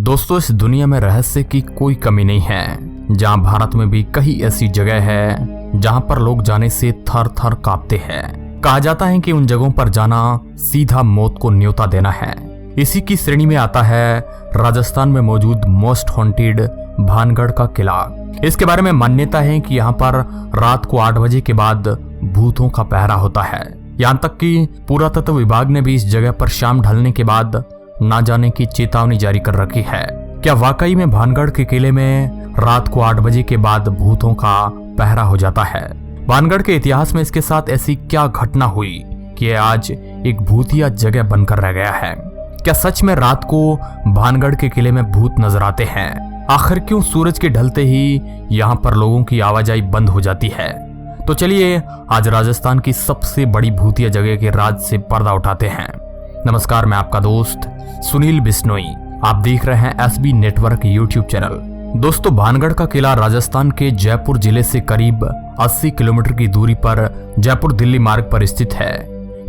दोस्तों, इस दुनिया में रहस्य की कोई कमी नहीं है। जहां भारत में भी कई ऐसी जगह है जहां पर लोग जाने से थर थर कांपते हैं। कहा जाता है कि उन जगहों पर जाना सीधा मौत को न्योता देना है। इसी की श्रेणी में आता है राजस्थान में मौजूद मोस्ट हॉन्टेड भानगढ़ का किला। इसके बारे में मान्यता है कि यहाँ पर रात को 8 बजे के बाद भूतों का पहरा होता है। यहाँ तक कि पुरातत्व विभाग ने भी इस जगह पर शाम ढलने के बाद ना जाने की चेतावनी जारी कर रखी है। क्या वाकई में भानगढ़ के किले में रात को 8 बजे के बाद भूतों का पहरा हो जाता है? भानगढ़ के इतिहास में इसके साथ ऐसी क्या घटना हुई कि आज एक भूतिया जगह बनकर रह गया है? क्या सच में रात को भानगढ़ के किले में भूत नजर आते हैं? आखिर क्यों सूरज के ढलते ही यहाँ पर लोगों की आवाजाही बंद हो जाती है? तो चलिए आज राजस्थान की सबसे बड़ी भूतिया जगह के राज से पर्दा उठाते हैं। नमस्कार, मैं आपका दोस्त सुनील बिश्नोई। आप देख रहे हैं एसबी नेटवर्क यूट्यूब चैनल। दोस्तों, भानगढ़ का किला राजस्थान के जयपुर जिले से करीब 80 किलोमीटर की दूरी पर जयपुर दिल्ली मार्ग पर स्थित है।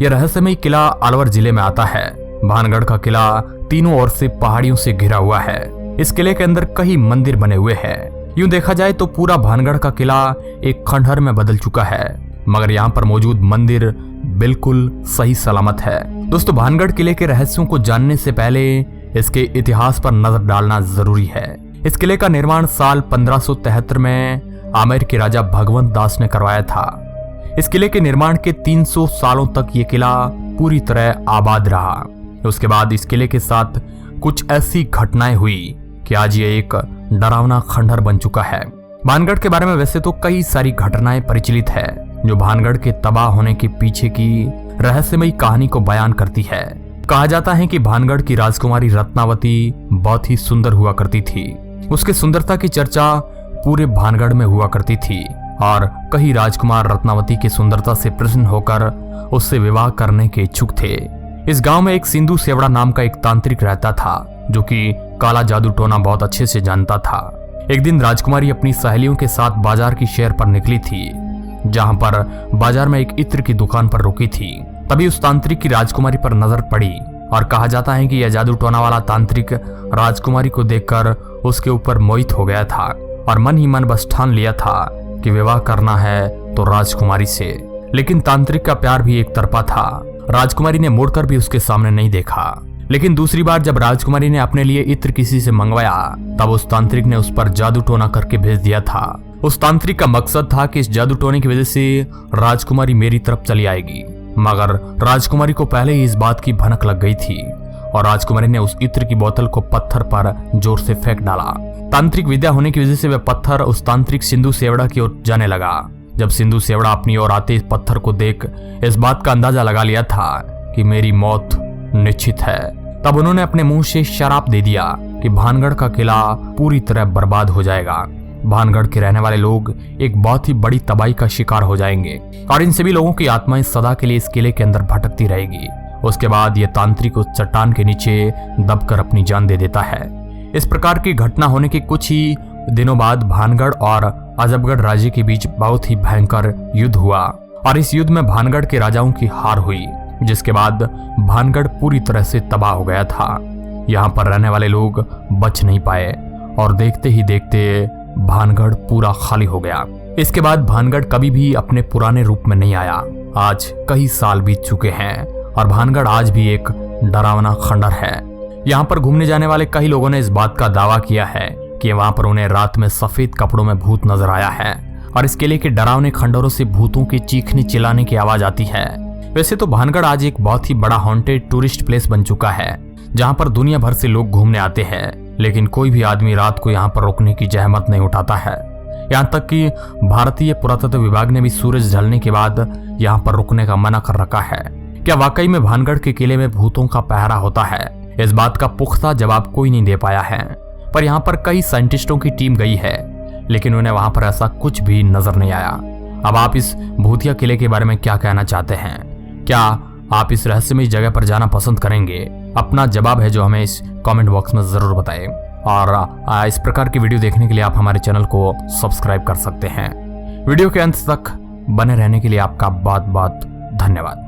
यह रहस्यमय किला अलवर जिले में आता है। भानगढ़ का किला तीनों ओर से पहाड़ियों से घिरा हुआ है। इस किले के अंदर कई मंदिर बने हुए हैं। यूं देखा जाए तो पूरा भानगढ़ का किला एक खंडहर में बदल चुका है, मगर यहाँ पर मौजूद मंदिर बिल्कुल सही सलामत है। दोस्तों, भानगढ़ किले के रहस्यों को जानने से पहले इसके इतिहास पर नजर डालना जरूरी है। इस किले का निर्माण साल 1573 में आमेर के राजा भगवंत दास ने करवाया था। इस किले के निर्माण के 300 सालों तक ये किला पूरी तरह आबाद रहा। उसके बाद इस किले के साथ कुछ ऐसी घटनाएं हुई कि आज ये एक डरावना खंडहर बन चुका है। भानगढ़ के बारे में वैसे तो कई सारी घटनाएं प्रचलित है जो भानगढ़ के तबाह होने के पीछे की रहस्यमयी कहानी को बयान करती है। कहा जाता है कि भानगढ़ की राजकुमारी रत्नावती बहुत ही सुंदर हुआ करती थी। उसके सुंदरता की चर्चा पूरे भानगढ़ में हुआ करती थी और कई राजकुमार रत्नावती की सुंदरता से प्रसन्न होकर उससे विवाह करने के इच्छुक थे। इस गांव में एक सिंधु सेवड़ा नाम का एक तांत्रिक रहता था जो कि काला जादू टोना बहुत अच्छे से जानता था। एक दिन राजकुमारी अपनी सहेलियों के साथ बाजार की सैर पर निकली थी, जहां पर बाजार में एक इत्र की दुकान पर रुकी थी। तभी उस तांत्रिक की राजकुमारी पर नजर पड़ी और कहा जाता है कि यह जादू टोना वाला तांत्रिक राजकुमारी को देखकर उसके ऊपर मोहित हो गया था और मन ही मन बस ठान लिया था कि विवाह करना है तो राजकुमारी से। लेकिन तांत्रिक का प्यार भी एक तरफा था। राजकुमारी ने मुड़कर भी उसके सामने नहीं देखा। लेकिन दूसरी बार जब राजकुमारी ने अपने लिए इत्र किसी से मंगवाया, तब उस तांत्रिक ने उस पर जादू टोना करके भेज दिया था। उस तांत्रिक का मकसद था कि इस जादू टोने की वजह से राजकुमारी मेरी तरफ चली आएगी, मगर राजकुमारी को पहले ही इस बात की भनक लग गई थी और राजकुमारी ने उस इत्र की बोतल को पत्थर पर जोर से फेंक डाला। तांत्रिक विद्या होने की वजह से वह पत्थर उस तांत्रिक सिंधु सेवड़ा की ओर जाने लगा। जब सिंधु सेवड़ा अपनी ओर आते इस पत्थर को देख इस बात का अंदाजा लगा लिया था कि मेरी मौत निश्चित है, तब उन्होंने अपने मुंह से शराप दे दिया कि भानगढ़ का किला पूरी तरह बर्बाद हो जाएगा। भानगढ़ के रहने वाले लोग एक बहुत ही बड़ी तबाही का शिकार हो जाएंगे और इन सभी लोगों की आत्माएं सदा के लिए इस किले के अंदर भटकती रहेगी। उसके बाद ये तांत्रिक उस चट्टान के नीचे दबकर अपनी जान दे देता है। इस प्रकार की घटना होने के कुछ ही दिनों बाद भानगढ़ और अजबगढ़ राज्य के बीच बहुत ही भयंकर युद्ध हुआ और इस युद्ध में भानगढ़ के राजाओं की हार हुई, जिसके बाद भानगढ़ पूरी तरह से तबाह हो गया था। यहाँ पर रहने वाले लोग बच नहीं पाए और देखते ही देखते भानगढ़ पूरा खाली हो गया। इसके बाद भानगढ़ कभी भी अपने पुराने रूप में नहीं आया। आज कई साल बीत चुके हैं और भानगढ़ आज भी एक डरावना खंडहर है। यहाँ पर घूमने जाने वाले कई लोगों ने इस बात का दावा किया है कि वहाँ पर उन्हें रात में सफेद कपड़ों में भूत नजर आया है और इस किले के डरावने खंडहरों से भूतों के चीखने चिल्लाने की आवाज आती है। वैसे तो भानगढ़ आज एक बहुत ही बड़ा हॉन्टेड टूरिस्ट प्लेस बन चुका है, जहाँ पर दुनिया भर से लोग घूमने आते हैं, लेकिन कोई भी आदमी रात को यहाँ पर रुकने की जहमत नहीं उठाता है। यहाँ तक कि भारतीय पुरातत्व विभाग ने भी सूरज ढलने के बाद यहाँ पर रुकने का मना कर रखा है। क्या वाकई में भानगढ़ के किले में भूतों का पहरा होता है? इस बात का पुख्ता जवाब कोई नहीं दे पाया है, पर यहाँ पर कई साइंटिस्टों की टीम गई है, लेकिन उन्हें वहां पर ऐसा कुछ भी नजर नहीं आया। अब आप इस भूतिया किले के बारे में क्या कहना चाहते हैं? क्या आप इस रहस्यमय जगह पर जाना पसंद करेंगे? अपना जवाब है जो हमें इस कमेंट बॉक्स में जरूर बताएं और इस प्रकार की वीडियो देखने के लिए आप हमारे चैनल को सब्सक्राइब कर सकते हैं। वीडियो के अंत तक बने रहने के लिए आपका बहुत बहुत धन्यवाद।